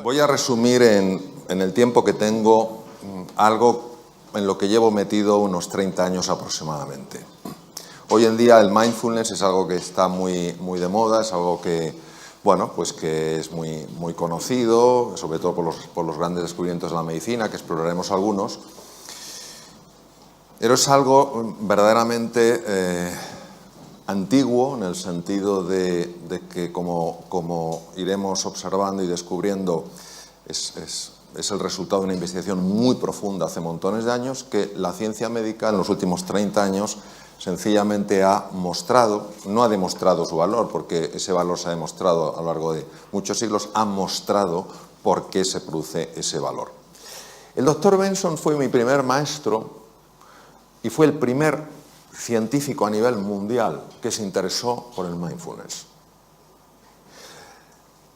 Voy a resumir en el tiempo que tengo algo en lo que llevo metido unos 30 años aproximadamente. Hoy en día el mindfulness es algo que está muy de moda, es algo que, bueno, pues que es muy conocido, sobre todo por los grandes descubrimientos de la medicina, que exploraremos algunos. Pero es algo verdaderamente antiguo, en el sentido de que, como iremos observando y descubriendo, es el resultado de una investigación muy profunda hace montones de años, que la ciencia médica en los últimos 30 años sencillamente ha mostrado, no ha demostrado su valor, porque ese valor se ha demostrado a lo largo de muchos siglos, ha mostrado por qué se produce ese valor. El doctor Benson fue mi primer maestro y fue el primer científico a nivel mundial que se interesó por el mindfulness.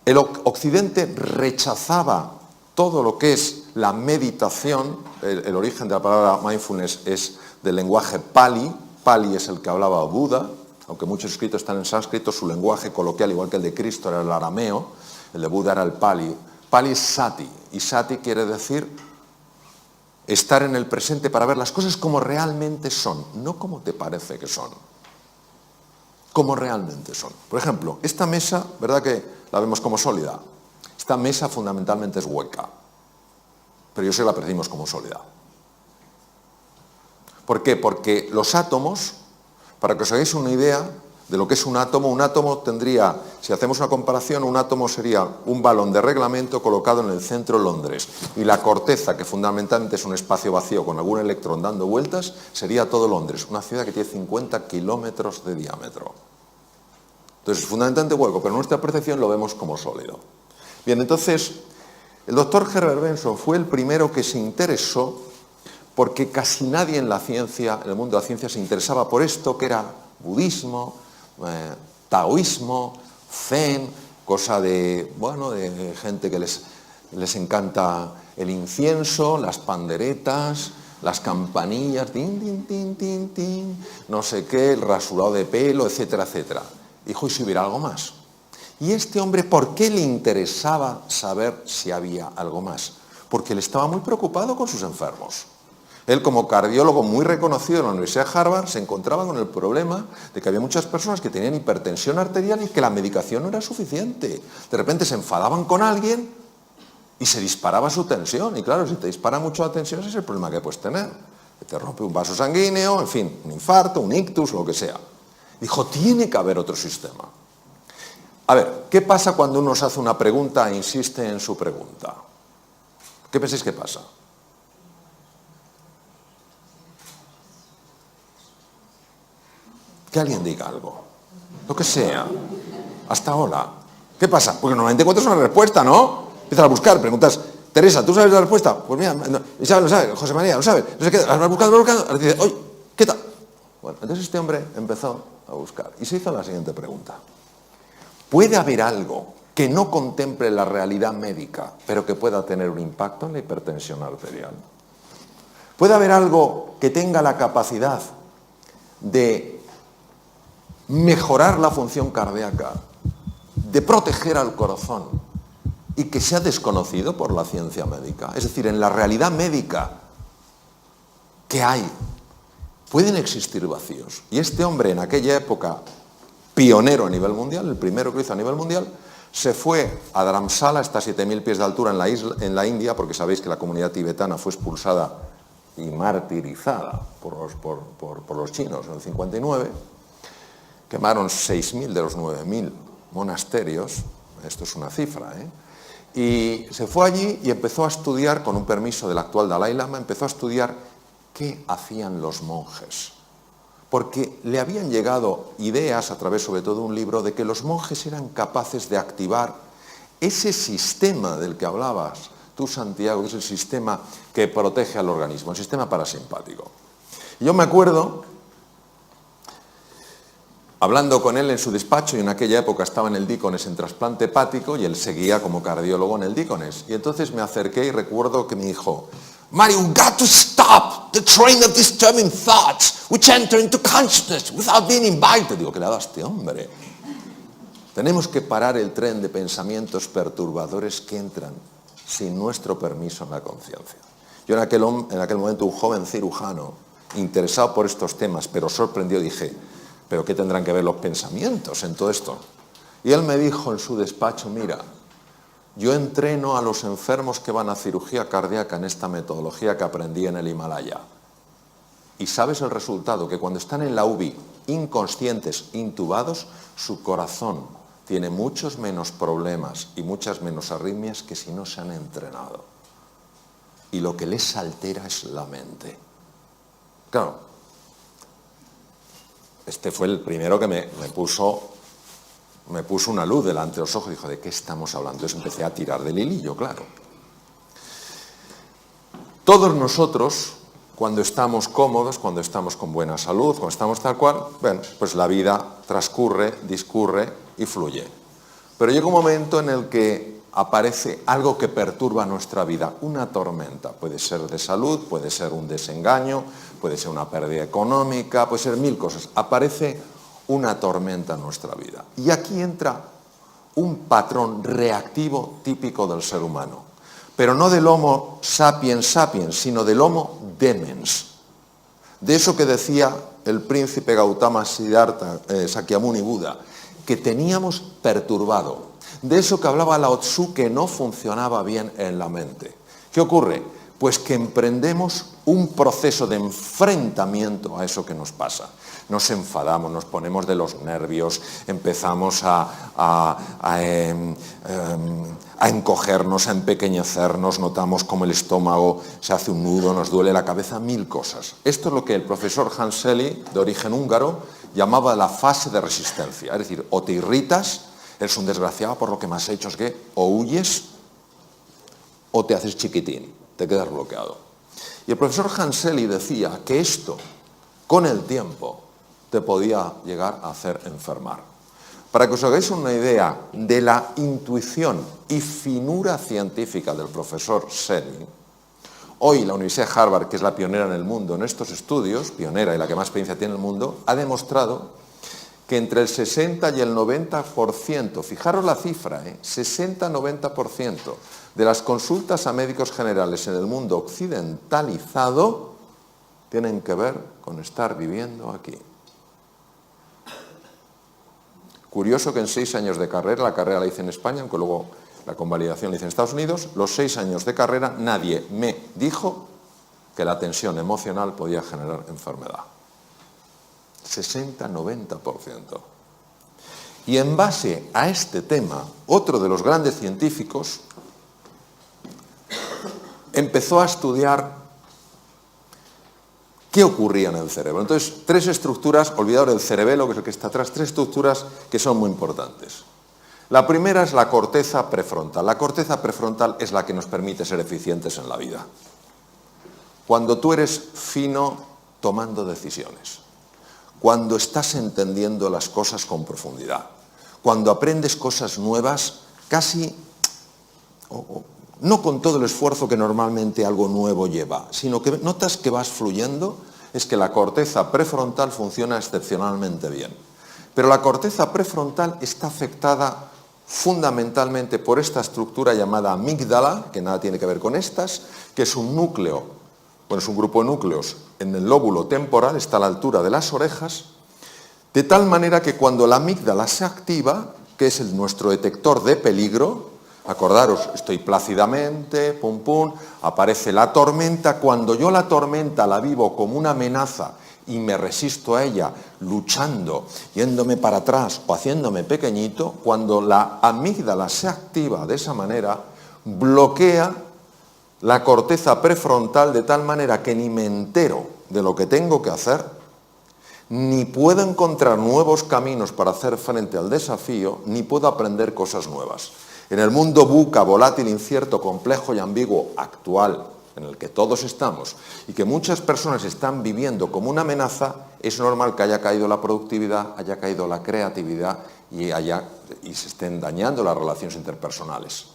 El Occidente rechazaba todo lo que es la meditación. El origen de la palabra mindfulness es del lenguaje Pali. Pali es el que hablaba Buda, aunque muchos escritos están en sánscrito, su lenguaje coloquial, igual que el de Cristo, era el arameo, el de Buda era el Pali. Pali es sati, y sati quiere decir estar en el presente para ver las cosas como realmente son, no como te parece que son, como realmente son. Por ejemplo, esta mesa, ¿verdad que la vemos como sólida? Esta mesa fundamentalmente es hueca, pero yo sé que la percibimos como sólida. ¿Por qué? Porque los átomos, para que os hagáis una idea de lo que es un átomo tendría, si hacemos una comparación, un átomo sería un balón de reglamento colocado en el centro de Londres, y la corteza, que fundamentalmente es un espacio vacío con algún electrón dando vueltas, sería todo Londres, una ciudad que tiene 50 kilómetros de diámetro. Entonces es fundamentalmente hueco, pero en nuestra percepción lo vemos como sólido. Bien, entonces, el doctor Herbert Benson fue el primero que se interesó, porque casi nadie en la ciencia, en el mundo de la ciencia, se interesaba por esto, que era budismo, taoísmo, zen, cosa de, bueno, de gente que les encanta el incienso, las panderetas, las campanillas, tin, tin, tin, tin, tin, no sé qué, el rasurado de pelo, etcétera, etcétera. Dijo, ¿y si hubiera algo más? Y este hombre, ¿por qué le interesaba saber si había algo más? Porque él estaba muy preocupado con sus enfermos. Él, como cardiólogo muy reconocido en la Universidad de Harvard, se encontraba con el problema de que había muchas personas que tenían hipertensión arterial y que la medicación no era suficiente. De repente se enfadaban con alguien y se disparaba su tensión. Y claro, si te dispara mucho la tensión, ese es el problema que puedes tener. Que te rompe un vaso sanguíneo, en fin, un infarto, un ictus, lo que sea. Dijo, tiene que haber otro sistema. A ver, ¿qué pasa cuando uno se hace una pregunta e insiste en su pregunta? ¿Qué pensáis que pasa? Que alguien diga algo, lo que sea, hasta ahora. ¿Qué pasa? Porque normalmente encuentras una respuesta, ¿no? Empiezas a buscar, preguntas, Teresa, ¿tú sabes la respuesta? Pues mira, Isabel lo sabe, José María lo sabe, no sé qué, vas buscando, ahora dice, oye, ¿qué tal? Bueno, entonces este hombre empezó a buscar y se hizo la siguiente pregunta. ¿Puede haber algo que no contemple la realidad médica, pero que pueda tener un impacto en la hipertensión arterial? ¿Puede haber algo que tenga la capacidad de mejorar la función cardíaca, de proteger al corazón y que sea desconocido por la ciencia médica? Es decir, en la realidad médica que hay, pueden existir vacíos. Y este hombre, en aquella época, pionero a nivel mundial, el primero que lo hizo a nivel mundial, se fue a Dharamsala, hasta 7.000 pies de altura en la India, porque sabéis que la comunidad tibetana fue expulsada y martirizada por los chinos en el 59, quemaron 6.000 de los 9.000 monasterios, esto es una cifra, y se fue allí y empezó a estudiar, con un permiso del actual Dalai Lama, empezó a estudiar qué hacían los monjes. Porque le habían llegado ideas, a través sobre todo de un libro, de que los monjes eran capaces de activar ese sistema del que hablabas tú, Santiago, que es el sistema que protege al organismo, el sistema parasimpático. Y yo me acuerdo, hablando con él en su despacho, y en aquella época estaba en el Dícones en trasplante hepático, y él seguía como cardiólogo en el Dícones. Y entonces me acerqué y recuerdo que me dijo, Mario, you've got to stop the train of disturbing thoughts which enter into consciousness without being invited. Digo, ¿qué le ha dado a este hombre? Tenemos que parar el tren de pensamientos perturbadores que entran sin nuestro permiso en la conciencia. Yo en aquel momento, un joven cirujano, interesado por estos temas, pero sorprendido, dije, ¿pero qué tendrán que ver los pensamientos en todo esto? Y él me dijo en su despacho, mira, yo entreno a los enfermos que van a cirugía cardíaca en esta metodología que aprendí en el Himalaya. Y sabes el resultado, que cuando están en la UBI, inconscientes, intubados, su corazón tiene muchos menos problemas y muchas menos arritmias que si no se han entrenado. Y lo que les altera es la mente. Claro, este fue el primero que me puso una luz delante de los ojos y dijo, ¿de qué estamos hablando? Entonces empecé a tirar del hilillo, claro. Todos nosotros, cuando estamos cómodos, cuando estamos con buena salud, cuando estamos tal cual, bueno, pues la vida transcurre, discurre y fluye. Pero llega un momento en el que aparece algo que perturba nuestra vida, una tormenta. Puede ser de salud, puede ser un desengaño, puede ser una pérdida económica, puede ser mil cosas. Aparece una tormenta en nuestra vida. Y aquí entra un patrón reactivo típico del ser humano. Pero no del Homo sapiens sapiens, sino del Homo demens. De eso que decía el príncipe Gautama Siddhartha, Sakyamuni Buda, que teníamos perturbado. De eso que hablaba Lao Tzu, que no funcionaba bien en la mente. ¿Qué ocurre? Pues que emprendemos un proceso de enfrentamiento a eso que nos pasa. Nos enfadamos, nos ponemos de los nervios, empezamos a encogernos, a empequeñecernos, notamos como el estómago se hace un nudo, nos duele la cabeza, mil cosas. Esto es lo que el profesor Hans Selye, de origen húngaro, llamaba la fase de resistencia. Es decir, o te irritas, eres un desgraciado por lo que me has hecho, es que o huyes o te haces chiquitín, te quedas bloqueado. Y el profesor Hans Selye decía que esto, con el tiempo, te podía llegar a hacer enfermar. Para que os hagáis una idea de la intuición y finura científica del profesor Selye, hoy la Universidad de Harvard, que es la pionera en el mundo en estos estudios, pionera y la que más experiencia tiene en el mundo, ha demostrado que entre el 60 y el 90%, fijaros la cifra, 60-90% de las consultas a médicos generales en el mundo occidentalizado tienen que ver con estar viviendo aquí. Curioso que en 6 años de carrera, la carrera la hice en España, aunque luego la convalidación la hice en Estados Unidos, los 6 años de carrera nadie me dijo que la tensión emocional podía generar enfermedad. 60-90%. Y en base a este tema, otro de los grandes científicos empezó a estudiar qué ocurría en el cerebro. Entonces, 3 estructuras, olvidaos del cerebelo, que es el que está atrás, 3 estructuras que son muy importantes. La primera es la corteza prefrontal. La corteza prefrontal es la que nos permite ser eficientes en la vida. Cuando tú eres fino tomando decisiones, cuando estás entendiendo las cosas con profundidad, cuando aprendes cosas nuevas, casi, no con todo el esfuerzo que normalmente algo nuevo lleva, sino que notas que vas fluyendo, es que la corteza prefrontal funciona excepcionalmente bien. Pero la corteza prefrontal está afectada fundamentalmente por esta estructura llamada amígdala, que nada tiene que ver con estas, que es un núcleo, bueno, es un grupo de núcleos en el lóbulo temporal, está a la altura de las orejas, de tal manera que cuando la amígdala se activa, que es nuestro detector de peligro, acordaros, estoy plácidamente, pum pum, aparece la tormenta, cuando yo la tormenta la vivo como una amenaza y me resisto a ella, luchando, yéndome para atrás o haciéndome pequeñito, cuando la amígdala se activa de esa manera, bloquea la corteza prefrontal de tal manera que ni me entero de lo que tengo que hacer, ni puedo encontrar nuevos caminos para hacer frente al desafío, ni puedo aprender cosas nuevas. En el mundo VUCA, volátil, incierto, complejo y ambiguo actual, en el que todos estamos, y que muchas personas están viviendo como una amenaza, es normal que haya caído la productividad, haya caído la creatividad y se estén dañando las relaciones interpersonales.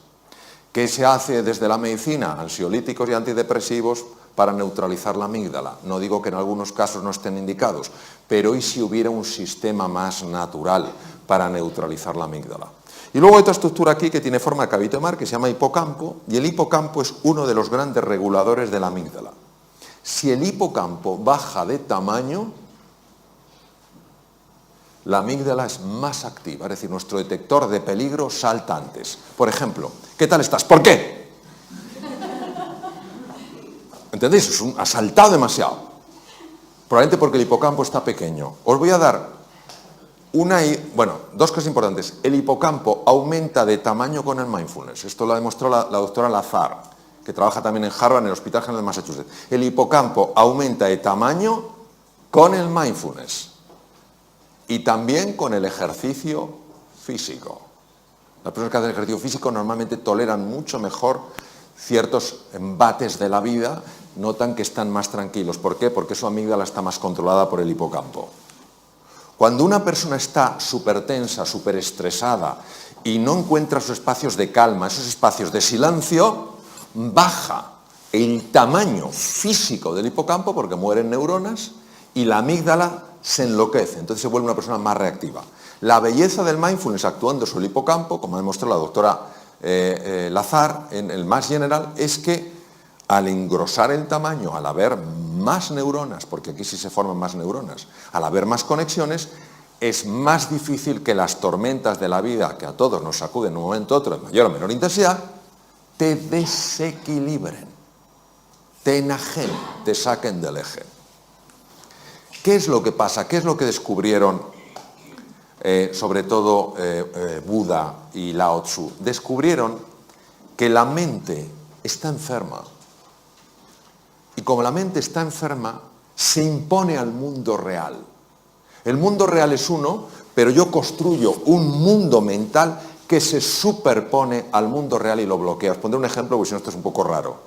¿Qué se hace desde la medicina? Ansiolíticos y antidepresivos para neutralizar la amígdala. No digo que en algunos casos no estén indicados, pero ¿y si hubiera un sistema más natural para neutralizar la amígdala? Y luego hay otra estructura aquí que tiene forma de cabito de mar, que se llama hipocampo, y el hipocampo es uno de los grandes reguladores de la amígdala. Si el hipocampo baja de tamaño, la amígdala es más activa, es decir, nuestro detector de peligro salta antes. Por ejemplo, ¿qué tal estás? ¿Por qué? ¿Entendéis? Ha saltado demasiado. Probablemente porque el hipocampo está pequeño. Os voy a dar dos cosas importantes. El hipocampo aumenta de tamaño con el mindfulness. Esto lo demostró la doctora Lazar, que trabaja también en Harvard, en el Hospital General de Massachusetts. El hipocampo aumenta de tamaño con el mindfulness. Y también con el ejercicio físico. Las personas que hacen ejercicio físico normalmente toleran mucho mejor ciertos embates de la vida, notan que están más tranquilos. ¿Por qué? Porque su amígdala está más controlada por el hipocampo. Cuando una persona está súper tensa, súper estresada y no encuentra sus espacios de calma, esos espacios de silencio, baja el tamaño físico del hipocampo porque mueren neuronas y la amígdala se enloquece, entonces se vuelve una persona más reactiva. La belleza del mindfulness actuando sobre el hipocampo, como ha demostrado la doctora Lazar en el Mass General, es que al engrosar el tamaño, al haber más neuronas, porque aquí sí se forman más neuronas, al haber más conexiones, es más difícil que las tormentas de la vida, que a todos nos sacuden de un momento a otro, de mayor o menor intensidad, te desequilibren, te enajenen, te saquen del eje. ¿Qué es lo que pasa? ¿Qué es lo que descubrieron sobre todo Buda y Lao Tzu? Descubrieron que la mente está enferma. Y como la mente está enferma, se impone al mundo real. El mundo real es uno, pero yo construyo un mundo mental que se superpone al mundo real y lo bloquea. Os pondré un ejemplo, porque si no esto es un poco raro.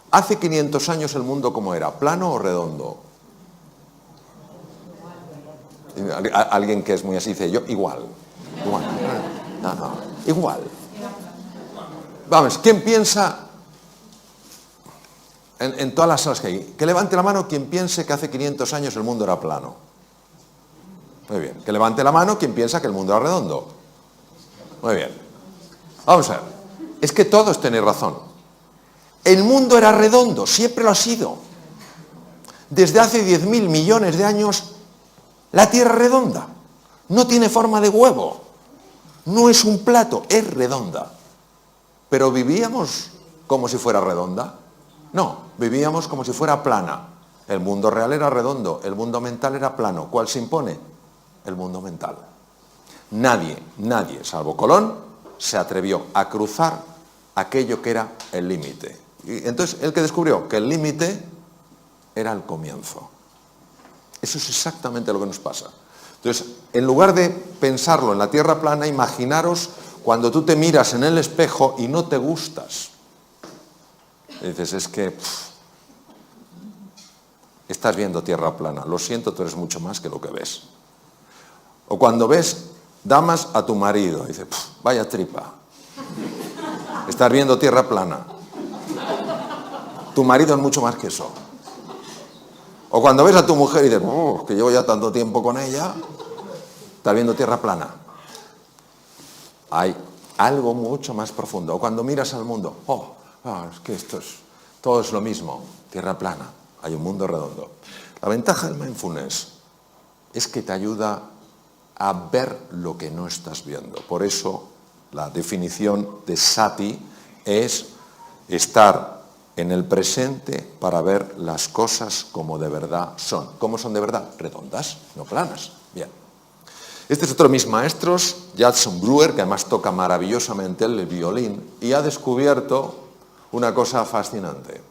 Hace 500 años el mundo ¿cómo era? ¿Plano o redondo? Alguien que es muy así dice, yo igual. No, igual. Vamos, ¿quién piensa en todas las salas que hay? Que levante la mano quien piense que hace 500 años el mundo era plano. Muy bien. Que levante la mano quien piensa que el mundo era redondo. Muy bien. Vamos a ver. Es que todos tenéis razón. El mundo era redondo, siempre lo ha sido. Desde hace 10.000 millones de años, la Tierra es redonda. No tiene forma de huevo. No es un plato, es redonda. Pero vivíamos como si fuera redonda. No, vivíamos como si fuera plana. El mundo real era redondo, el mundo mental era plano. ¿Cuál se impone? El mundo mental. Nadie, salvo Colón, se atrevió a cruzar aquello que era el límite. Y entonces, el que descubrió que el límite era el comienzo. Eso es exactamente lo que nos pasa. Entonces, en lugar de pensarlo en la tierra plana, imaginaros cuando tú te miras en el espejo y no te gustas. Y dices, es que estás viendo tierra plana. Lo siento, tú eres mucho más que lo que ves. O cuando ves damas a tu marido, dices, vaya tripa. Estás viendo tierra plana. Tu marido es mucho más que eso. O cuando ves a tu mujer y dices, que llevo ya tanto tiempo con ella, estás viendo tierra plana. Hay algo mucho más profundo. O cuando miras al mundo, es que todo es lo mismo, tierra plana, hay un mundo redondo. La ventaja del mindfulness es que te ayuda a ver lo que no estás viendo. Por eso la definición de sati es estar en el presente para ver las cosas como de verdad son. ¿Cómo son de verdad? Redondas, no planas. Bien. Este es otro de mis maestros, Judson Brewer, que además toca maravillosamente el violín, y ha descubierto una cosa fascinante.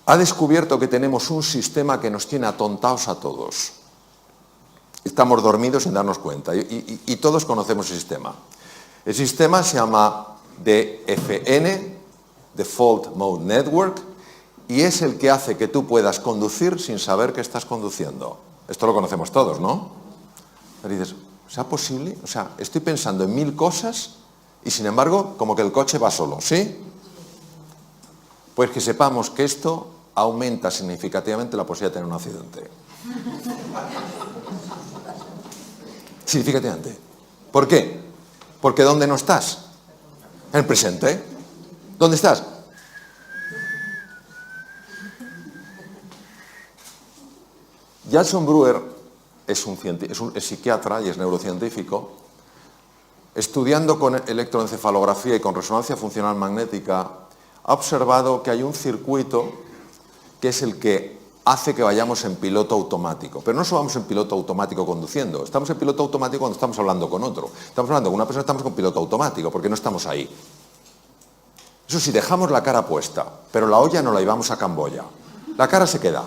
Ha descubierto que tenemos un sistema que nos tiene atontados a todos. Estamos dormidos sin darnos cuenta, y todos conocemos el sistema. El sistema se llama DFN, Default Mode Network, y es el que hace que tú puedas conducir sin saber que estás conduciendo. Esto lo conocemos todos, ¿no? Pero dices, ¿será posible? O sea, estoy pensando en 1000 cosas y sin embargo, como que el coche va solo, ¿sí? Pues que sepamos que esto aumenta significativamente la posibilidad de tener un accidente. Significativamente. ¿Por qué? Porque ¿dónde no estás? En el presente. ¿Dónde estás? Jason Brewer es psiquiatra y es neurocientífico. Estudiando con electroencefalografía y con resonancia funcional magnética, ha observado que hay un circuito que es el que hace que vayamos en piloto automático. Pero no solo vamos en piloto automático conduciendo, estamos en piloto automático cuando estamos hablando con otro. Estamos hablando con una persona, estamos con piloto automático, porque no estamos ahí. Eso sí, dejamos la cara puesta, pero la olla no la llevamos a Camboya. La cara se queda.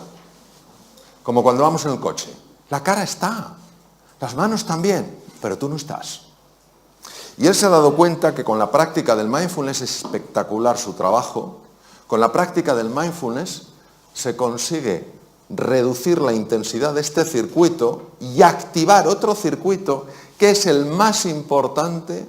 Como cuando vamos en el coche. La cara está, las manos también, pero tú no estás. Y él se ha dado cuenta que con la práctica del mindfulness es espectacular su trabajo. Con la práctica del mindfulness se consigue reducir la intensidad de este circuito y activar otro circuito que es el más importante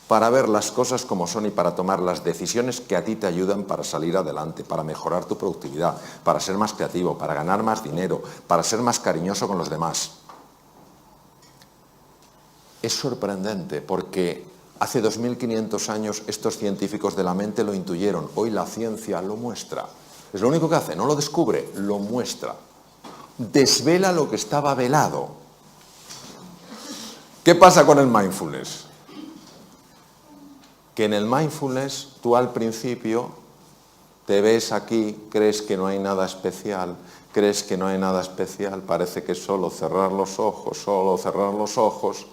para ver las cosas como son y para tomar las decisiones que a ti te ayudan para salir adelante, para mejorar tu productividad, para ser más creativo, para ganar más dinero, para ser más cariñoso con los demás. Es sorprendente porque hace 2500 años estos científicos de la mente lo intuyeron. Hoy la ciencia lo muestra. Es lo único que hace, no lo descubre, lo muestra. Desvela lo que estaba velado. ¿Qué pasa con el mindfulness? Que en el mindfulness tú al principio te ves aquí, crees que no hay nada especial, parece que es solo cerrar los ojos,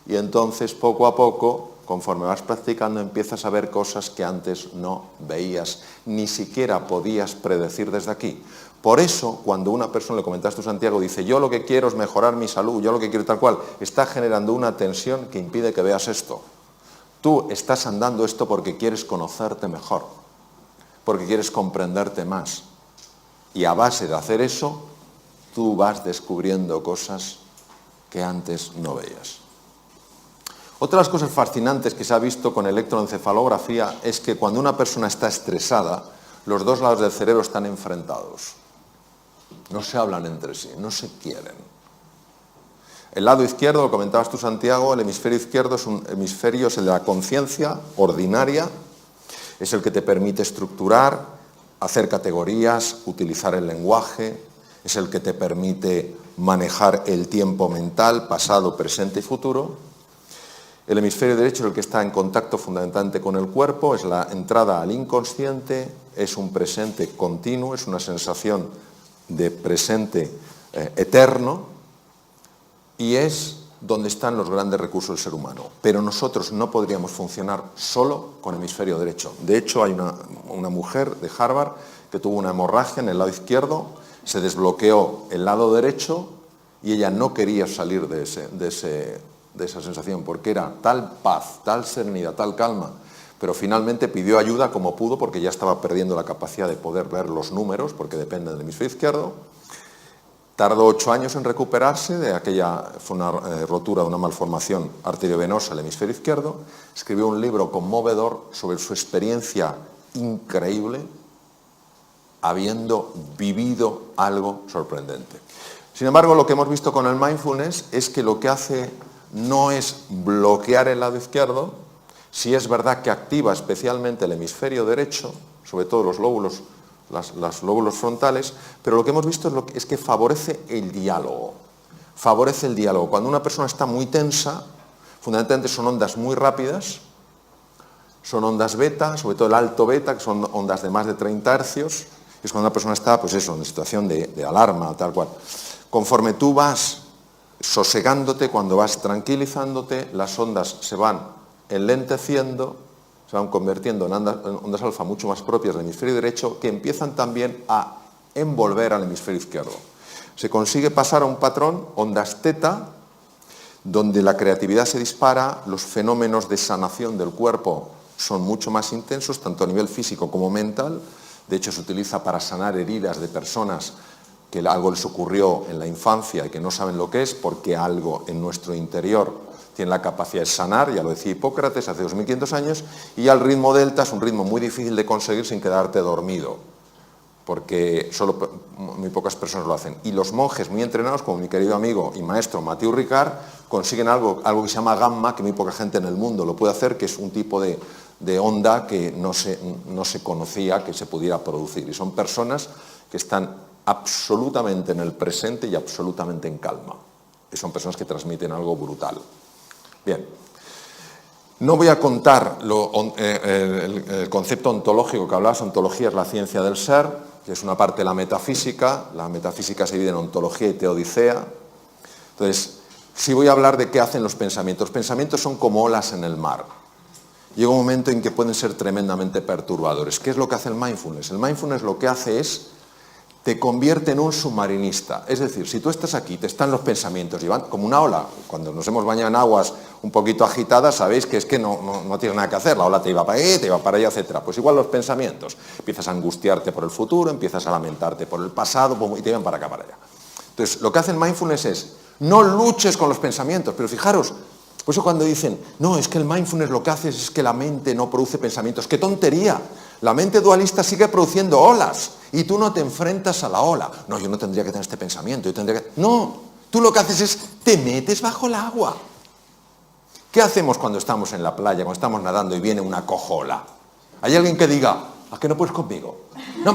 y entonces poco a poco, conforme vas practicando, empiezas a ver cosas que antes no veías, ni siquiera podías predecir desde aquí. Por eso, cuando una persona, le comentaste tú, Santiago, dice, yo lo que quiero es mejorar mi salud, yo lo que quiero tal cual, está generando una tensión que impide que veas esto. Tú estás andando esto porque quieres conocerte mejor, porque quieres comprenderte más. Y a base de hacer eso, tú vas descubriendo cosas que antes no veías. Otra de las cosas fascinantes que se ha visto con electroencefalografía es que cuando una persona está estresada, los dos lados del cerebro están enfrentados. No se hablan entre sí, no se quieren. El lado izquierdo, lo comentabas tú, Santiago, el hemisferio izquierdo es un hemisferio, es el de la conciencia ordinaria, es el que te permite estructurar, hacer categorías, utilizar el lenguaje, es el que te permite manejar el tiempo mental, pasado, presente y futuro. El hemisferio derecho es el que está en contacto fundamentalmente con el cuerpo, es la entrada al inconsciente, es un presente continuo, es una sensación de presente eterno, y es donde están los grandes recursos del ser humano. Pero nosotros no podríamos funcionar solo con hemisferio derecho. De hecho, hay una mujer de Harvard que tuvo una hemorragia en el lado izquierdo, se desbloqueó el lado derecho y ella no quería salir de esa sensación porque era tal paz, tal serenidad, tal calma. Pero finalmente pidió ayuda como pudo porque ya estaba perdiendo la capacidad de poder ver los números porque dependen del hemisferio izquierdo. Tardó 8 años en recuperarse de aquella, fue una rotura de una malformación arteriovenosa del hemisferio izquierdo. Escribió un libro conmovedor sobre su experiencia increíble, habiendo vivido algo sorprendente. Sin embargo, lo que hemos visto con el mindfulness es que lo que hace no es bloquear el lado izquierdo, sí es verdad que activa especialmente el hemisferio derecho, sobre todo los lóbulos frontales, pero lo que hemos visto es que favorece el diálogo. Favorece el diálogo. Cuando una persona está muy tensa, fundamentalmente son ondas muy rápidas, son ondas beta, sobre todo el alto beta, que son ondas de más de 30 hercios, es cuando una persona está, pues eso, en situación de alarma, tal cual. Conforme tú vas sosegándote, cuando vas tranquilizándote, las ondas se van enlenteciendo, se van convirtiendo en ondas alfa mucho más propias del hemisferio derecho, que empiezan también a envolver al hemisferio izquierdo. Se consigue pasar a un patrón, ondas teta, donde la creatividad se dispara, los fenómenos de sanación del cuerpo son mucho más intensos, tanto a nivel físico como mental. De hecho, se utiliza para sanar heridas de personas que algo les ocurrió en la infancia y que no saben lo que es, porque algo en nuestro interior tiene la capacidad de sanar, ya lo decía Hipócrates hace 2500 años, y ya el ritmo delta es un ritmo muy difícil de conseguir sin quedarte dormido, porque solo muy pocas personas lo hacen. Y los monjes muy entrenados, como mi querido amigo y maestro Mathieu Ricard, consiguen algo que se llama gamma, que muy poca gente en el mundo lo puede hacer, que es un tipo de onda que no se conocía que se pudiera producir. Y son personas que están absolutamente en el presente y absolutamente en calma. Y son personas que transmiten algo brutal. Bien. No voy a contar el concepto ontológico que hablabas. Ontología es la ciencia del ser, que es una parte de la metafísica. La metafísica se divide en ontología y teodicea. Entonces, sí voy a hablar de qué hacen los pensamientos. Los pensamientos son como olas en el mar. Llega un momento en que pueden ser tremendamente perturbadores. ¿Qué es lo que hace el mindfulness? El mindfulness lo que hace es, te convierte en un submarinista. Es decir, si tú estás aquí, te están los pensamientos, y van como una ola. Cuando nos hemos bañado en aguas un poquito agitadas, sabéis que es que no tienes nada que hacer. La ola te iba para ahí, te iba para allá, etc. Pues igual los pensamientos. Empiezas a angustiarte por el futuro, empiezas a lamentarte por el pasado, y te van para acá, para allá. Entonces, lo que hace el mindfulness es, no luches con los pensamientos, pero fijaros, por eso cuando dicen, no, es que el mindfulness lo que hace es que la mente no produce pensamientos. ¡Qué tontería! La mente dualista sigue produciendo olas y tú no te enfrentas a la ola. No, yo no tendría que tener este pensamiento, yo tendría que... No, tú lo que haces es, te metes bajo el agua. ¿Qué hacemos cuando estamos en la playa, cuando estamos nadando y viene una cojola? ¿Hay alguien que diga, ¿a qué no puedes conmigo? No,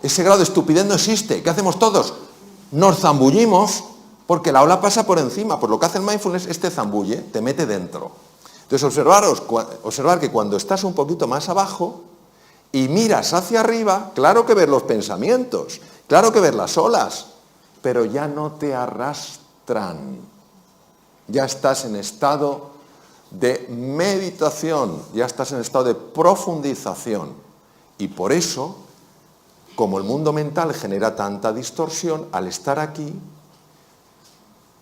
ese grado de estupidez no existe. ¿Qué hacemos todos? Nos zambullimos porque la ola pasa por encima. Por lo que hace el mindfulness, te zambulle, te mete dentro. Entonces observar que cuando estás un poquito más abajo y miras hacia arriba, claro que ves los pensamientos, claro que ves las olas, pero ya no te arrastran. Ya estás en estado de meditación, ya estás en estado de profundización. Y por eso, como el mundo mental genera tanta distorsión, al estar aquí,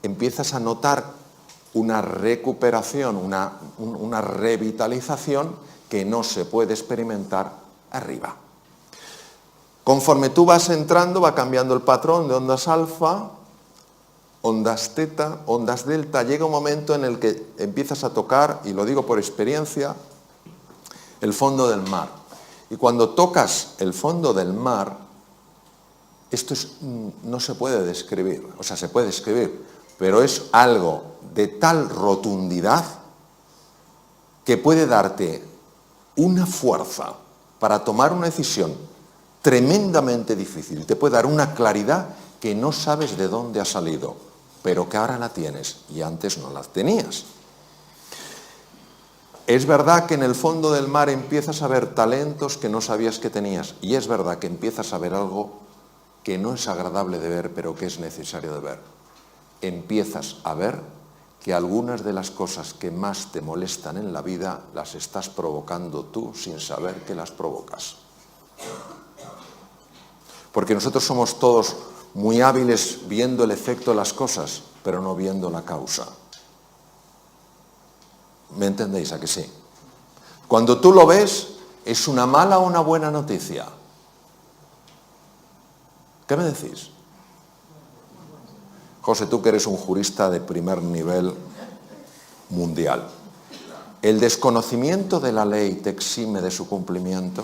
empiezas a notar una recuperación, una revitalización que no se puede experimentar arriba. Conforme tú vas entrando, va cambiando el patrón de ondas alfa, ondas teta, ondas delta. Llega un momento en el que empiezas a tocar, y lo digo por experiencia, el fondo del mar. Y cuando tocas el fondo del mar, esto no se puede describir, o sea, se puede describir, pero es algo de tal rotundidad que puede darte una fuerza para tomar una decisión tremendamente difícil. Te puede dar una claridad que no sabes de dónde ha salido, pero que ahora la tienes y antes no la tenías. Es verdad que en el fondo del mar empiezas a ver talentos que no sabías que tenías, y es verdad que empiezas a ver algo que no es agradable de ver, pero que es necesario de ver. Empiezas a ver que algunas de las cosas que más te molestan en la vida las estás provocando tú sin saber que las provocas. Porque nosotros somos todos muy hábiles viendo el efecto de las cosas, pero no viendo la causa. ¿Me entendéis a que sí? Cuando tú lo ves, ¿es una mala o una buena noticia? ¿Qué me decís? José, tú que eres un jurista de primer nivel mundial, ¿el desconocimiento de la ley te exime de su cumplimiento?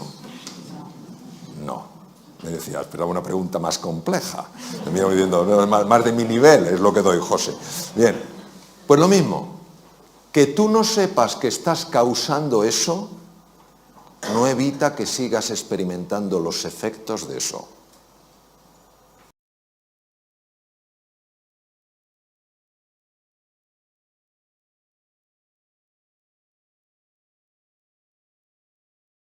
No. Me decía, esperaba una pregunta más compleja. Me iba diciendo, no, más de mi nivel es lo que doy, José. Bien, pues lo mismo. Que tú no sepas que estás causando eso no evita que sigas experimentando los efectos de eso.